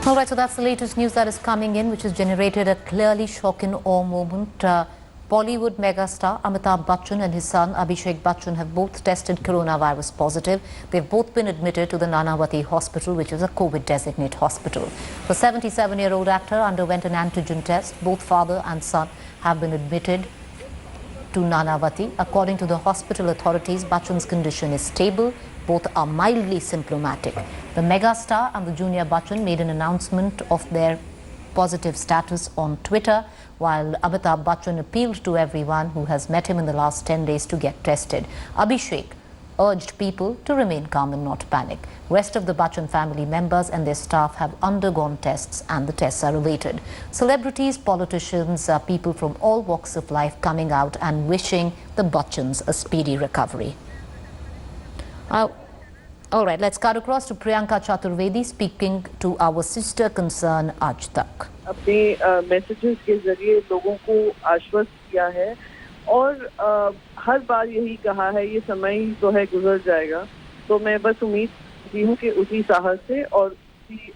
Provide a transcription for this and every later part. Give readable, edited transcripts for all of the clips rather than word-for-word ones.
All right, so that's the latest news that is coming in, which has generated a clearly shocking awe moment. Bollywood megastar Amitabh Bachchan and his son Abhishek Bachchan have both tested coronavirus positive. They've both been admitted to the Nanavati Hospital, which is a COVID-designated hospital. The 77-year-old actor underwent an antigen test. Both father and son have been admitted to Nanavati. According to the hospital authorities, Bachchan's condition is stable. Both are mildly symptomatic. The megastar and the junior Bachchan made an announcement of their positive status on Twitter, while Amitabh Bachchan appealed to everyone who has met him in the last 10 days to get tested. Abhishek urged people to remain calm and not panic. Rest of the Bachchan family members and their staff have undergone tests, and the tests are awaited. Celebrities, politicians, people from all walks of life coming out and wishing the Bachchans a speedy recovery. All right, let's cut across to Priyanka Chaturvedi speaking to our sister concern Aaj Tak. अपने messages के जरिए लोगों को आश्वस्त किया है और हर बार यही कहा है ये समय ही तो है गुजर जाएगा। तो मैं बस उम्मीद करती हूँ कि उसी साहस से और उसी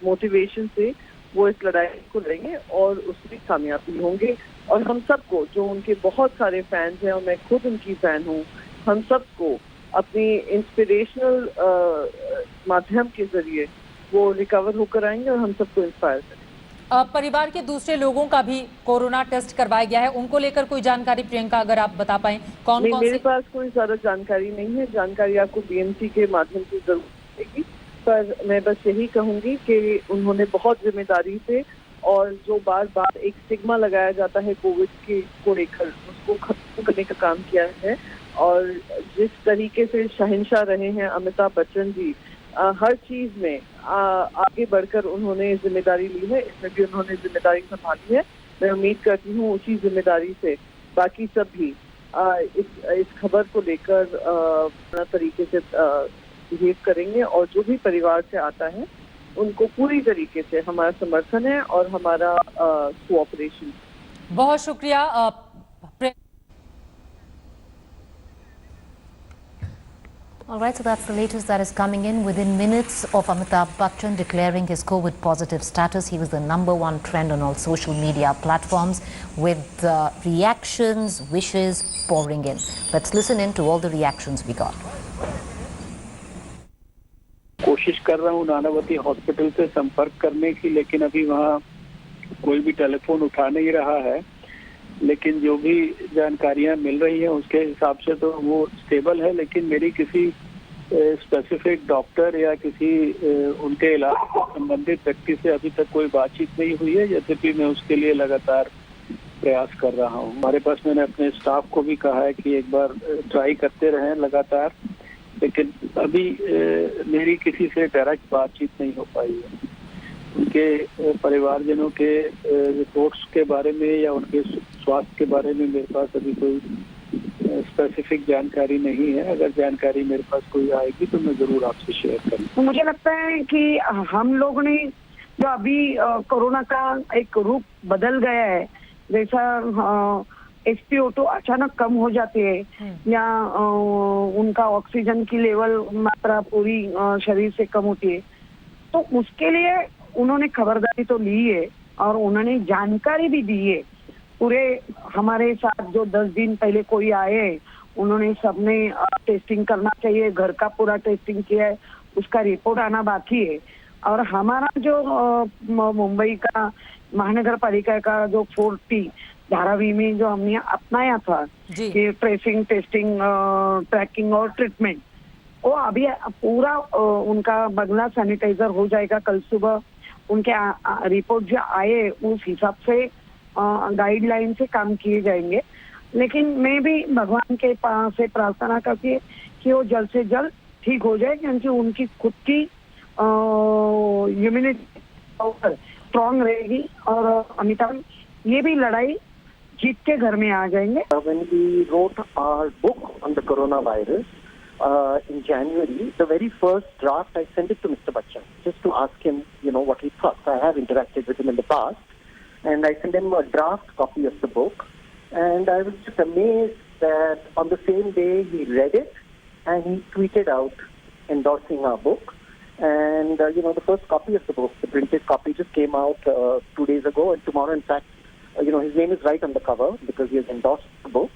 मोटिवेशन से वो इस लड़ाई को लड़ेंगे और उसमें कामयाबी होंगे। और हम सबको, जो उनके बहुत सारे फैंस हैं और मैं खुद उनकी फैन हूँ, हम सबको अपनी इंस्पिरेशनल माध्यम के जरिए वो रिकवर होकर आएंगे और हम सबको इंस्पायर करेंगे। परिवार के दूसरे लोगों का भी कोरोना टेस्ट करवाया गया है, उनको लेकर कोई जानकारी प्रियंका अगर आप बता पाएं? कौन मेरे पास कोई ज्यादा जानकारी नहीं है। जानकारी आपको बीएमसी के माध्यम से जरूर मिलेगी, पर मैं बस यही कहूंगी कि उन्होंने बहुत जिम्मेदारी से और जो बार बार एक स्टिग्मा लगाया जाता है कोविड के को लेकर, उसको खत्म करने का काम किया है। और जिस तरीके से शहंशाह रहे हैं अमिताभ बच्चन जी, हर चीज में आगे बढ़कर उन्होंने जिम्मेदारी ली है, इसमें भी उन्होंने जिम्मेदारी संभाली है। मैं उम्मीद करती हूँ उसी जिम्मेदारी से बाकी सब भी इस खबर को लेकर तरीके से बिहेव करेंगे और जो भी परिवार से आता है उनको पूरी तरीके से हमारा समर्थन है और हमारा कोऑपरेशन। बहुत शुक्रिया। All right, so that's the latest that is coming in. Within minutes of Amitabh Bachchan declaring his COVID positive status, he was the #1 trend on all social media platforms with reactions, wishes pouring in. Let's listen in to all the reactions we got. कोशिश कर रहा हूँ Nanavati hospital से संपर्क करने की, लेकिन अभी वहाँ कोई भी टेलीफोन उठा नहीं रहा है। लेकिन जो भी जानकारियां मिल रही हैं उसके हिसाब से तो वो स्टेबल है, लेकिन मेरी किसी स्पेसिफिक डॉक्टर या किसी उनके इलाज से संबंधित व्यक्ति से अभी तक कोई बातचीत नहीं हुई है, यद्यपि मैं उसके लिए लगातार प्रयास कर रहा हूँ। हमारे पास मैंने अपने स्टाफ को भी कहा है कि एक बार ट्राई करते रहें लगातार, लेकिन अभी मेरी किसी से डायरेक्ट बातचीत नहीं हो पाई है। उनके परिवारजनों के रिपोर्ट्स के बारे में या उनके स्वास्थ्य के बारे में मेरे पास अभी कोई स्पेसिफिक जानकारी नहीं है। अगर जानकारी मेरे पास कोई आएगी तो मैं जरूर आपसे शेयर करूँगा। मुझे लगता है कि हम लोगों ने जो अभी कोरोना का एक रूप बदल गया है, जैसा SpO2 अचानक कम हो जाती है या उनका ऑक्सीजन की लेवल मात्रा पूरी शरीर से कम होती है, तो उसके लिए उन्होंने खबरदारी तो ली है और उन्होंने जानकारी भी दी है। पूरे हमारे साथ जो 10 दिन पहले कोई आए, उन्होंने सबने टेस्टिंग करना चाहिए, घर का पूरा टेस्टिंग किया है, उसका रिपोर्ट आना बाकी है। और हमारा जो मुंबई का महानगर पालिका का जो 4T धारावी में जो हमने अपनाया था कि ट्रेसिंग, टेस्टिंग, ट्रैकिंग और ट्रीटमेंट, वो अभी पूरा उनका बगला सैनिटाइजर हो जाएगा। कल सुबह उनके रिपोर्ट जो आए उस हिसाब से गाइडलाइन से काम किए जाएंगे। लेकिन मैं भी भगवान के पास से प्रार्थना करती है कि वो जल्द से जल्द ठीक हो जाए, क्योंकि उनकी खुद की इम्यूनिटी स्ट्रॉन्ग रहेगी और अमिताभ ये भी लड़ाई जीत के घर में आ जाएंगे। When we wrote our book on the coronavirus in January, the very first draft I sent it to Mr. Bachchan just to ask him, what he thought. I have interacted with him in the past, and I sent him a draft copy of the book, and I was just amazed that on the same day he read it and he tweeted out endorsing our book. And, the first copy of the book, the printed copy, just came out 2 days ago. And tomorrow, in fact, his name is right on the cover because he has endorsed the book.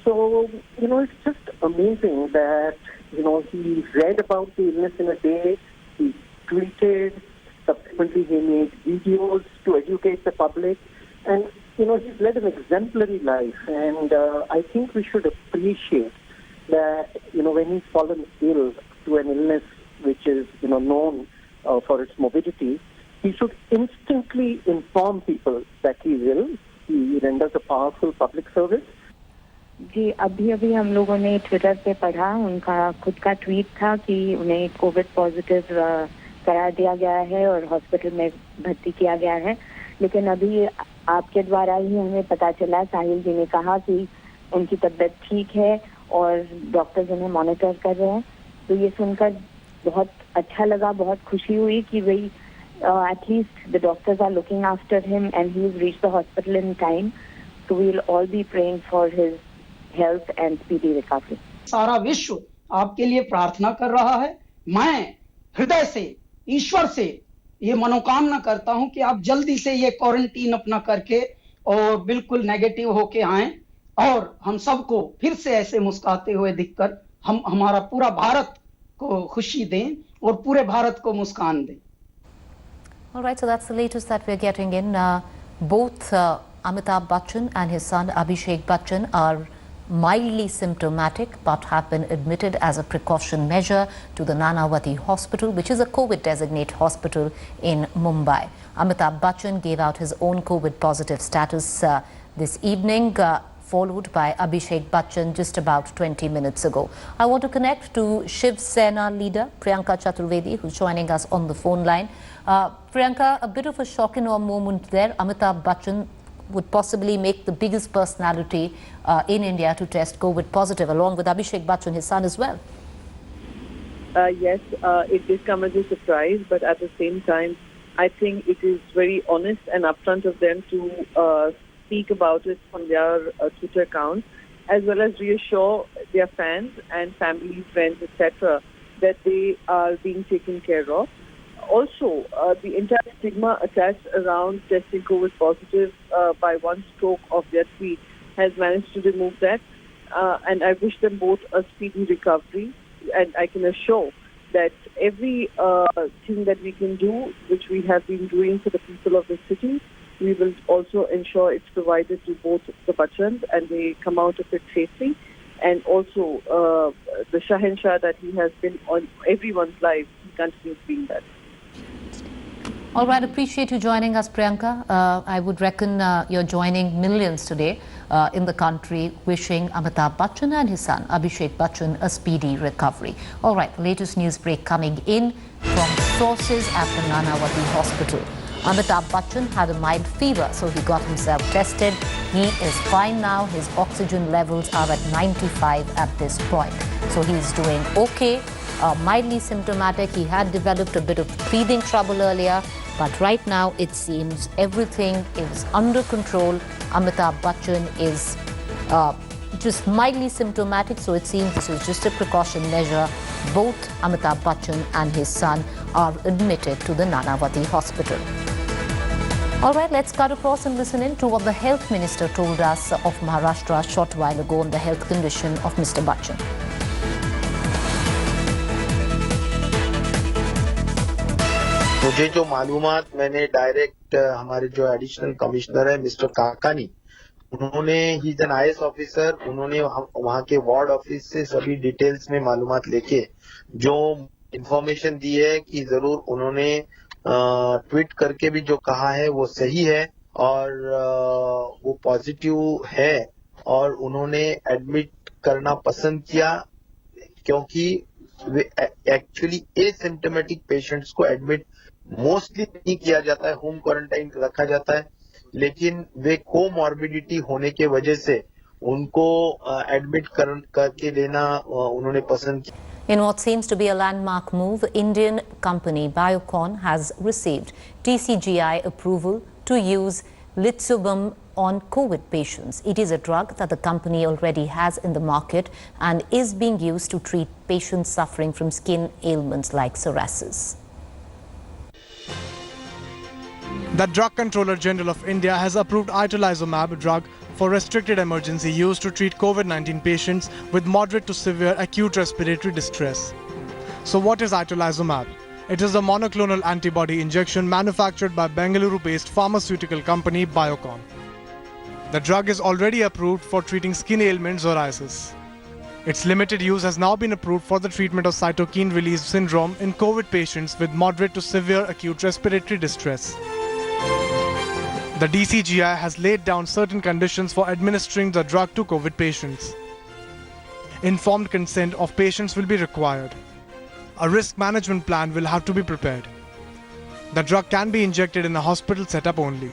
So, it's just amazing that, he read about the illness in a day, he tweeted, subsequently he made videos to educate the public. And, he's led an exemplary life. And I think we should appreciate that, when he's fallen ill to an illness which is, known for its morbidity, he should instantly inform people that he is ill. He renders a powerful public service. जी अभी हम लोगों ने Twitter पे पढ़ा, उनका खुद का tweet था कि उन्हें कोविड पॉजिटिव करार दिया गया है और हॉस्पिटल में भर्ती किया गया है। लेकिन अभी आपके द्वारा ही हमें पता चला, साहिल जी ने कहा कि उनकी तबीयत ठीक है और डॉक्टर्स उन्हें मॉनिटर कर रहे हैं। तो ये सुनकर बहुत अच्छा लगा, बहुत खुशी हुई कि भाई at least the doctors are looking after him and he's reached the hospital in time. So we'll all be praying for his health and speedy recovery. सारा विश्व आपके लिए प्रार्थना कर रहा है। मैं हृदय से ईश्वर से ये मनोकामना करता हूं कि आप जल्दी से ये क्वारंटीन अपना करके और बिल्कुल नेगेटिव होके आएं और हम सबको फिर से ऐसे मुस्कुराते हुए दिखकर हम हमारा पूरा भारत को खुशी दें और पूरे भारत को मुस्कान दें। All right, so that's the latest that we're getting in. Both Amitabh Bachchan and his son Abhishek Bachchan are mildly symptomatic but have been admitted as a precaution measure to the Nanavati Hospital, which is a COVID designate hospital in Mumbai. Amitabh Bachchan gave out his own COVID positive status this evening, followed by Abhishek Bachchan just about 20 minutes ago. I want to connect to Shiv Sena leader Priyanka Chaturvedi, who's joining us on the phone line. Priyanka, a bit of a shock and awe moment there. Amitabh Bachchan would possibly make the biggest personality in India to test COVID positive, along with Abhishek Bachchan, his son, as well. Yes, it did come as a surprise, but at the same time, I think it is very honest and upfront of them to speak about it on their Twitter accounts, as well as reassure their fans and family, friends, etc., that they are being taken care of. Also, the entire stigma attached around testing COVID positive by one stroke of their tweet has managed to remove that. And I wish them both a speedy recovery. And I can assure that every thing that we can do, which we have been doing for the people of the city, we will also ensure it's provided to both the Bachchans and they come out of it safely. And also the Shahenshah that he has been on everyone's life, he continues being that. All right, appreciate you joining us, Priyanka. I would reckon you're joining millions today in the country wishing Amitabh Bachchan and his son Abhishek Bachchan a speedy recovery. All right, latest news break coming in from sources at the Nanavati Hospital. Amitabh Bachchan had a mild fever, so he got himself tested. He is fine now. His oxygen levels are at 95 at this point. So he's doing okay. Mildly symptomatic. He had developed a bit of breathing trouble earlier, but right now it seems everything is under control. Amitabh Bachchan is just mildly symptomatic, so it seems this is just a precaution measure. Both Amitabh Bachchan and his son are admitted to the Nanavati Hospital. All right, let's cut across and listen in to what the Health Minister told us of Maharashtra a short while ago on the health condition of Mr. Bachchan. मुझे जो मालूमात मैंने direct हमारे जो additional commissioner है mister काकानी, उन्होंने he is an IAS officer, उन्होंने वहां के वार्ड ऑफिस से सभी डिटेल्स में मालूमात लेके जो इंफॉर्मेशन दी है कि जरूर उन्होंने ट्वीट करके भी जो कहा है वो सही है और वो पॉजिटिव है और उन्होंने एडमिट करना पसंद किया क्योंकि एक्चुअली एसिम्प्टोमेटिक पेशेंट्स को एडमिट मोस्टली नहीं किया जाता है, होम क्वारंटाइन रखा जाता है, लेकिन वे कोमॉर्बिडिटी होने के वजह से उनको एडमिट करके लेना उन्होंने पसंद किया. In what seems to be a landmark move, Indian company Biocon has received TCGI approval to use litzobum on COVID patients. It is a drug that the company already has in the market and is being used to treat patients suffering from skin ailments like psoriasis. The Drug Controller General of India has approved itolizumab drug for restricted emergency use to treat COVID-19 patients with moderate to severe acute respiratory distress. So what is itolizumab? It is a monoclonal antibody injection manufactured by Bengaluru-based pharmaceutical company Biocon. The drug is already approved for treating skin ailment psoriasis. Its limited use has now been approved for the treatment of cytokine release syndrome in COVID patients with moderate to severe acute respiratory distress. The DCGI has laid down certain conditions for administering the drug to COVID patients. Informed consent of patients will be required. A risk management plan will have to be prepared. The drug can be injected in a hospital setup only.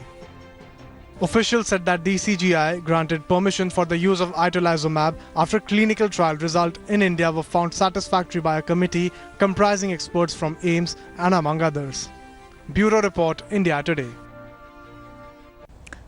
Officials said that DCGI granted permission for the use of itolizumab after clinical trial results in India were found satisfactory by a committee comprising experts from AIIMS and among others. Bureau Report, India Today.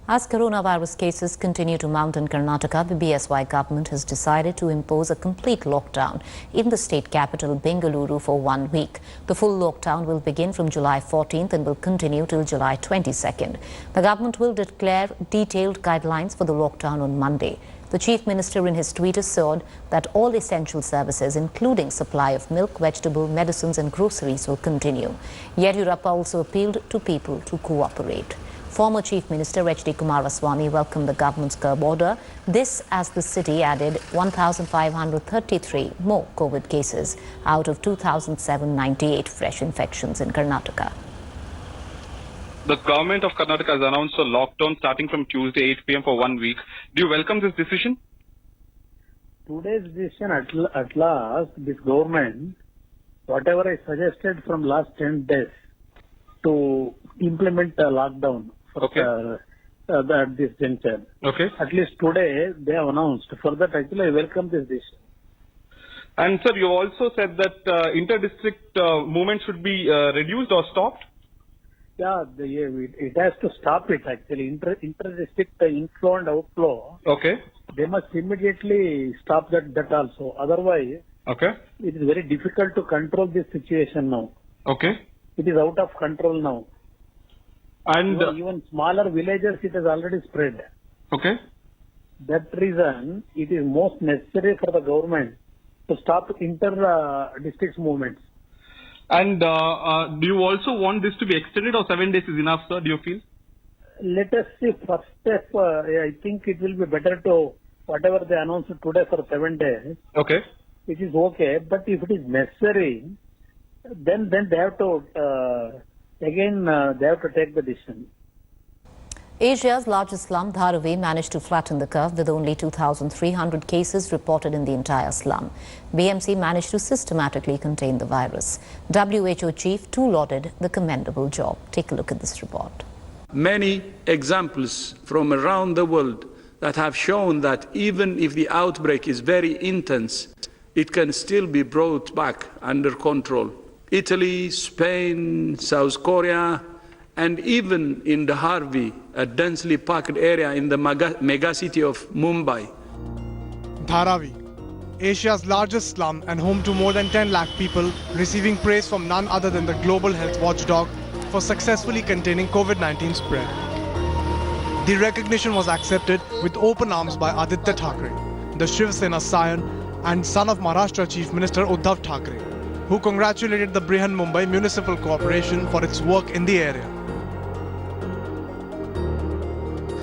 As coronavirus cases continue to mount in Karnataka, the BSY government has decided to impose a complete lockdown in the state capital Bengaluru for 1 week. The full lockdown will begin from July 14th and will continue till July 22nd. The government will declare detailed guidelines for the lockdown on Monday. The Chief Minister in his tweet assured that all essential services, including supply of milk, vegetable, medicines and groceries, will continue. Yediyurappa also appealed to people to cooperate. Former Chief Minister H.D. Kumaraswamy welcomed the government's curb order. This as the city added 1,533 more COVID cases out of 2,798 fresh infections in Karnataka. The government of Karnataka has announced a lockdown starting from Tuesday 8 p.m. for 1 week. Do you welcome this decision? Today's decision at last, this government, whatever I suggested from last 10 days to implement a lockdown at this juncture. Okay. At least today they have announced. For that, actually, I welcome this decision. And sir, you also said that inter-district movement should be reduced or stopped? Yeah, it has to stop it actually. Inter-district inflow and outflow. Okay. They must immediately stop that also. Otherwise, it is very difficult to control this situation now. Okay. It is out of control now. And even smaller villages, it has already spread. Okay. That reason, it is most necessary for the government to stop inter-district movements. And do you also want this to be extended or 7 days is enough, sir? Do you feel? Let us see. First step, I think it will be better to, whatever they announced today for 7 days. Okay. It is okay. But if it is necessary, then they have to, they have to take the decision. Asia's largest slum, Dharavi, managed to flatten the curve with only 2,300 cases reported in the entire slum. BMC managed to systematically contain the virus. WHO chief too lauded the commendable job. Take a look at this report. Many examples from around the world that have shown that even if the outbreak is very intense, it can still be brought back under control. Italy, Spain, South Korea, and even in Dharavi, a densely packed area in the megacity of Mumbai. Dharavi, Asia's largest slum and home to more than 10 lakh people, receiving praise from none other than the global health watchdog for successfully containing COVID-19 spread. The recognition was accepted with open arms by Aditya Thackeray, the Shiv Sena scion and son of Maharashtra Chief Minister Uddhav Thackeray, who congratulated the Brihan Mumbai Municipal Corporation for its work in the area.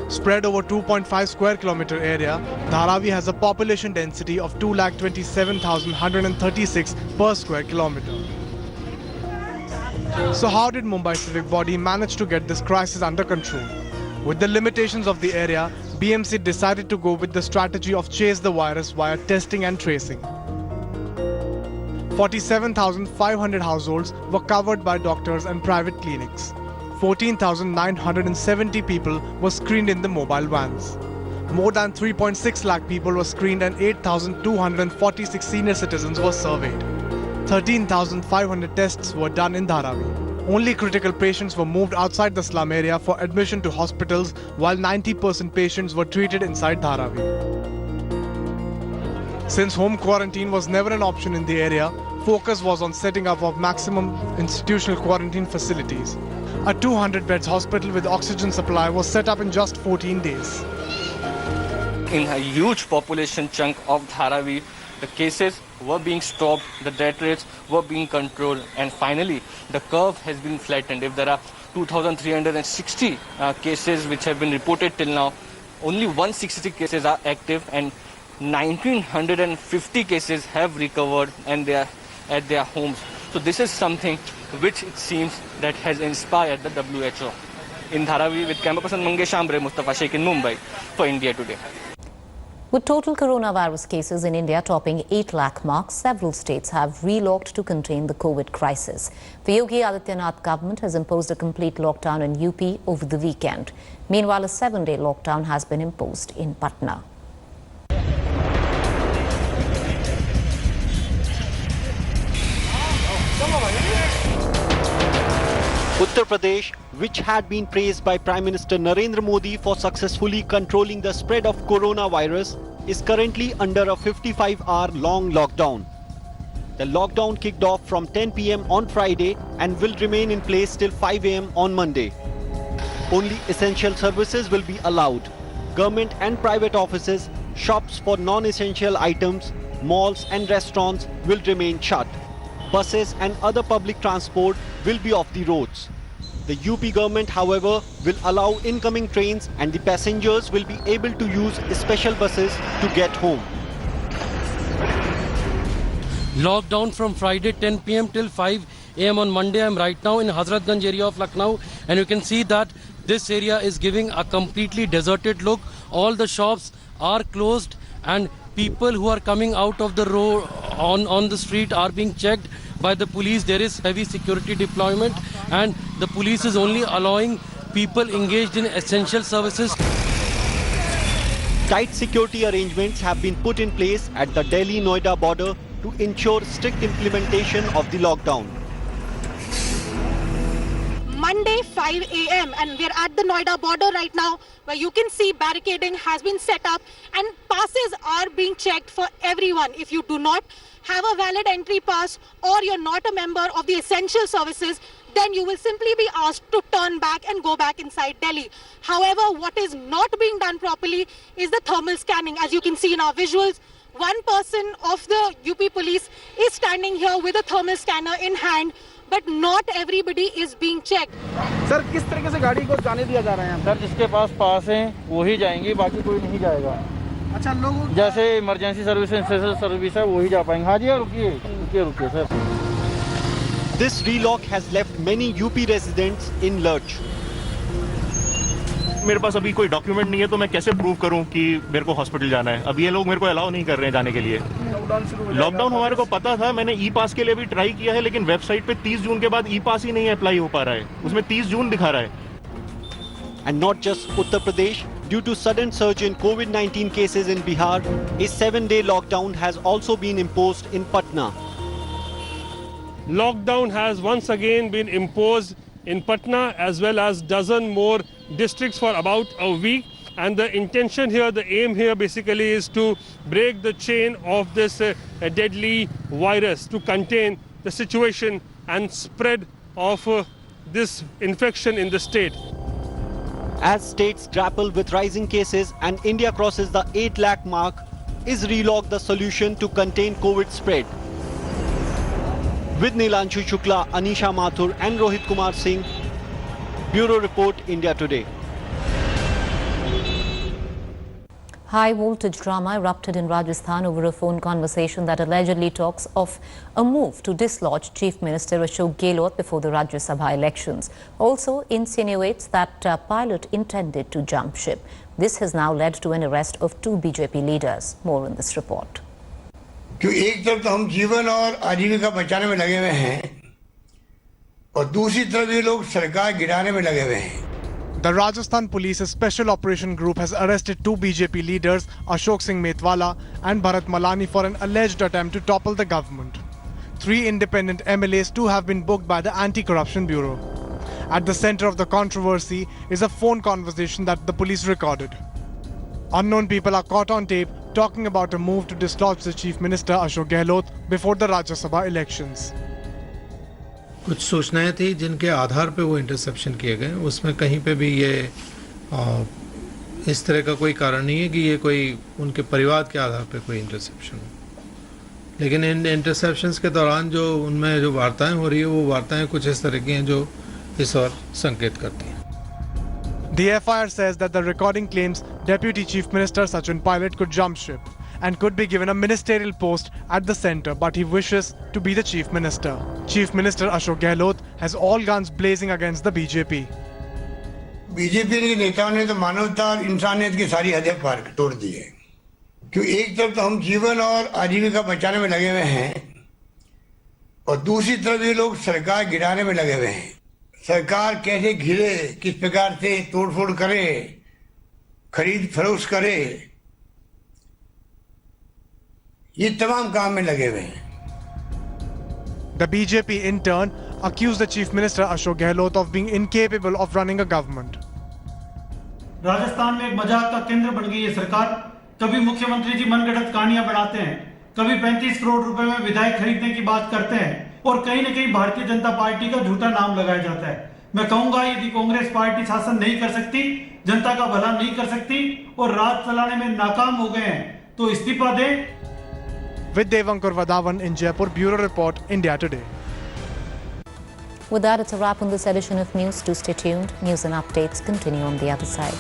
Spread over 2.5 square kilometer area, Dharavi has a population density of 2,27,136 per square kilometer. So how did Mumbai civic body manage to get this crisis under control? With the limitations of the area, BMC decided to go with the strategy of chase the virus via testing and tracing. 47,500 households were covered by doctors and private clinics. 14,970 people were screened in the mobile vans. More than 3.6 lakh people were screened and 8,246 senior citizens were surveyed. 13,500 tests were done in Dharavi. Only critical patients were moved outside the slum area for admission to hospitals, while 90% patients were treated inside Dharavi. Since home quarantine was never an option in the area, focus was on setting up of maximum institutional quarantine facilities. A 200-bed hospital with oxygen supply was set up in just 14 days. In a huge population chunk of Dharavi, the cases were being stopped, the death rates were being controlled, and finally the curve has been flattened. If there are 2,360 cases which have been reported till now, only 160 cases are active and 1,950 cases have recovered and they are at their homes. So this is something which it seems that has inspired the WHO. In Dharavi, with camera person Mangesh Ambre, Mustafa Sheikh in Mumbai for India Today. With total coronavirus cases in India topping 8 lakh mark, several states have relocked to contain the COVID crisis. The Yogi Adityanath government has imposed a complete lockdown in UP over the weekend. Meanwhile, a 7-day lockdown has been imposed in Patna. Uttar Pradesh, which had been praised by Prime Minister Narendra Modi for successfully controlling the spread of coronavirus, is currently under a 55-hour-long lockdown. The lockdown kicked off from 10 p.m. on Friday and will remain in place till 5 a.m. on Monday. Only essential services will be allowed. Government and private offices, shops for non-essential items, malls and restaurants will remain shut. Buses and other public transport will be off the roads. The UP government, however, will allow incoming trains and the passengers will be able to use special buses to get home. Lockdown from Friday 10 p.m. till 5 a.m. on Monday. I'm right now in Hazratganj area of Lucknow, and you can see that this area is giving a completely deserted look. All the shops are closed and people who are coming out of the road on the street are being checked by the police. There is heavy security deployment and the police is only allowing people engaged in essential services. Tight security arrangements have been put in place at the Delhi-Noida border to ensure strict implementation of the lockdown. Monday 5 a.m. and we're at the Noida border right now, where you can see barricading has been set up and passes are being checked for everyone. If you do not have a valid entry pass or you're not a member of the essential services, then you will simply be asked to turn back and go back inside Delhi. However, what is not being done properly is the thermal scanning. As you can see in our visuals, one person of the UP police is standing here with a thermal scanner in hand, but not everybody is being checked. Sir किस तरीके से गाड़ी को जाने दिया जा रहा है? सर जिसके पास है वो ही जाएंगे, बाकी कोई नहीं जाएगा। अच्छा लोगों जैसे इमरजेंसी सर्विस एसेंशियल सर्विस है वो ही जा पाएंगे। हाँ जी रुकिए sir. This relock has left many UP residents in lurch. मेरे पास अभी कोई डॉक्यूमेंट नहीं है तो मैं कैसे प्रूव करूं कि मेरे को हॉस्पिटल जाना है। अभी ये लोग मेरे को अलाउ नहीं कर रहे हैं जाने के लिए। लॉकडाउन हमारे को पता था, मैंने ई पास के लिए भी ट्राई किया है, लेकिन वेबसाइट पे 30 जून के बाद ई पास ही नहीं अप्लाई हो पा रहा है, उसमें 30 जून दिखा रहा है। And not just Uttar Pradesh, due to sudden surge in COVID-19 cases in Bihar, a 7-day lockdown has also been imposed in Patna. Lockdown has once again been imposed in Patna as well as dozen more districts for about a week, and the intention here, the aim here basically is to break the chain of this deadly virus, to contain the situation and spread of this infection in the state. As states grapple with rising cases and India crosses the 8 lakh mark, is relock the solution to contain COVID spread? With Nilanshu Shukla, Anisha Mathur and Rohit Kumar Singh, Bureau Report, India Today. High voltage drama erupted in Rajasthan over a phone conversation that allegedly talks of a move to dislodge Chief Minister Ashok Gehlot before the Rajya Sabha elections. Also insinuates that pilot intended to jump ship. This has now led to an arrest of 2 BJP leaders. More in this report. क्योंकि एक तरफ तो हम जीवन और आजीविका बचाने में लगे हुए हैं और दूसरी तरफ ये लोग सरकार गिराने में लगे हुए हैं। The Rajasthan Police's Special Operation Group has arrested 2 BJP leaders, Ashok Singh Metwala and Bharat Malani, for an alleged attempt to topple the government. 3 independent MLAs too have been booked by the Anti-Corruption Bureau. At the center of the controversy is a phone conversation that the police recorded. Unknown people are caught on tape talking about a move to dislodge the Chief Minister Ashok Gehlot before the Rajya Sabha elections. कुछ सूचनाएं थी जिनके आधार पे वो interception किए गए, उसमें कहीं पे भी ये इस तरह का कोई कारण नहीं है कि ये कोई उनके परिवार के आधार पे कोई इंटरसेप्शन हो, लेकिन इन इंटरसेप्शंस के दौरान जो उनमें जो वार्ताएं हो रही है वो वार्ताएं कुछ इस तरह की हैं जो इस और संकेत करती हैं. The FIR says that the recording claims Deputy Chief Minister Sachin Pilot could jump ship and could be given a ministerial post at the centre, but he wishes to be the Chief Minister. Chief Minister Ashok Gehlot has all guns blazing against the BJP. BJP के नेताओं ने तो मानवता और इंसानियत की सारी हदें पार तोड़ दी है, क्योंकि एक तरफ तो हम जीवन और आजीविका बचाने में लगे हुए हैं और दूसरी तरफ ये लोग सरकार गिराने में लगे हुए हैं. सरकार कैसे घिरे, किस प्रकार से तोड़फोड़ करे, खरीद फरोख्त करे, ये तमाम काम में लगे हुए हैं. The BJP in turn accused the Chief Minister Ashok Gehlot of being incapable of running a government. Rajasthan में एक मजाक का केंद्र बन गई है सरकार. कभी मुख्यमंत्री जी मनगढ़ंत कहानियां बनाते हैं, कभी 35 करोड़ रुपए में विधायक खरीदने की बात करते हैं और कहीं न कहीं भारतीय जनता पार्टी का झूठा नाम लगाया जाता है. मैं कहूंगा यदि कांग्रेस पार्टी शासन नहीं कर सकती, जनता का भला नहीं कर सकती और राज चलाने में नाकाम हो गए हैं तो इस्तीफा दें. With Devankur Vadavan in Jaipur, Bureau Report, India Today. With that, it's a wrap on this edition of News. Do stay tuned. News and updates continue on the other side.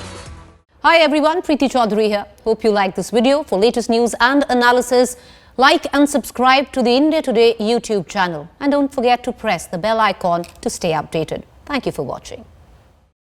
Hi everyone, Preeti Chaudhary here. Hope you like this video. For latest news and analysis, like and subscribe to the India Today YouTube channel. And don't forget to press the bell icon to stay updated. Thank you for watching.